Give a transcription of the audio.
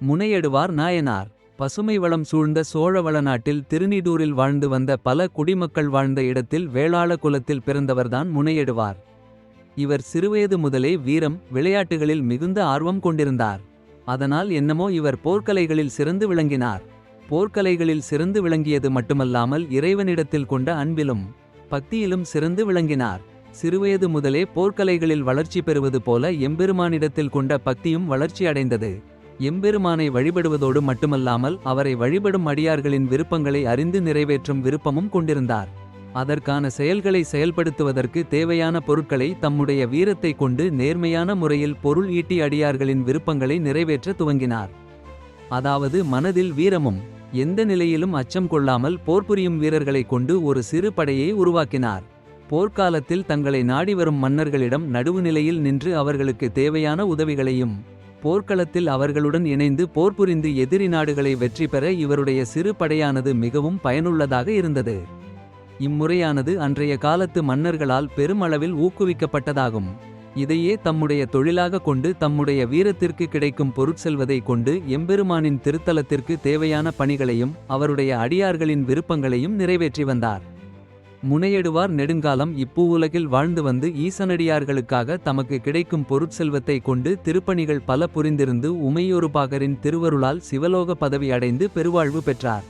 முனையெடுவார் நாயனார். பசுமை வளம் சூழ்ந்த சோழ வளநாட்டில் திருநீடூரில் வாழ்ந்து வந்த பல குடிமக்கள் வாழ்ந்த இடத்தில் வேளாள குலத்தில் பிறந்தவர்தான் முனையெடுவார். இவர் சிறுவயது முதலே வீரம் விளையாட்டுகளில் மிகுந்த ஆர்வம் கொண்டிருந்தார். அதனால் என்னமோ இவர் போர்க்கலைகளில் சிறந்து விளங்கினார். போர்க்கலைகளில் சிறந்து விளங்கியது மட்டுமல்லாமல் இறைவனிடத்தில் கொண்ட அன்பிலும் பக்தியிலும் சிறந்து விளங்கினார். சிறுவயது முதலே போர்க்கலைகளில் வளர்ச்சி பெறுவது போல எம்பெருமானிடத்தில் கொண்ட பக்தியும் வளர்ச்சி அடைந்தது. எம்பெருமானை வழிபடுவதோடு மட்டுமல்லாமல் அவரை வழிபடும் அடியார்களின் விருப்பங்களை அறிந்து நிறைவேற்றும் விருப்பமும் கொண்டிருந்தார். அதற்கான செயல்களை செயல்படுத்துவதற்கு தேவையான பொருட்களை தம்முடைய வீரத்தை கொண்டு நேர்மையான முறையில் பொருள் ஈட்டி அடியார்களின் விருப்பங்களை நிறைவேற்ற துவங்கினார். அதாவது மனதில் வீரமும் எந்த நிலையிலும் அச்சம் கொள்ளாமல் போர்புரியும் வீரர்களை கொண்டு ஒரு சிறு படையை உருவாக்கினார். போர்க்காலத்தில் தங்களை நாடி வரும் மன்னர்களிடம் நடுவுநிலையில் நின்று அவர்களுக்கு தேவையான உதவிகளையும் போர்க்களத்தில் அவர்களுடன் இணைந்து போர்புரிந்து எதிரி நாடுகளை வெற்றி பெற இவருடைய சிறு படையானது மிகவும் பயனுள்ளதாக இருந்தது. இம்முறையானது அன்றைய காலத்து மன்னர்களால் பெருமளவில் ஊக்குவிக்கப்பட்டதாகும். இதையே தம்முடைய தொழிலாக கொண்டு தம்முடைய வீரத்திற்கு கிடைக்கும் பொருட்செல்வதை கொண்டு எம்பெருமானின் திருத்தலத்திற்கு தேவையான பணிகளையும் அவருடைய அடியார்களின் விருப்பங்களையும் நிறைவேற்றி வந்தார். முனையெடுவார் நெடுங்காலம் இப்பூவுலகில் வாழ்ந்து வந்து ஈசனடியார்களுக்காக தமக்கு கிடைக்கும் பொருட்செல்வத்தை கொண்டு திருப்பணிகள் பல புரிந்திருந்து உமையொருபாகரின் திருவருளால் சிவலோக பதவி அடைந்து பெருவாழ்வு பெற்றார்.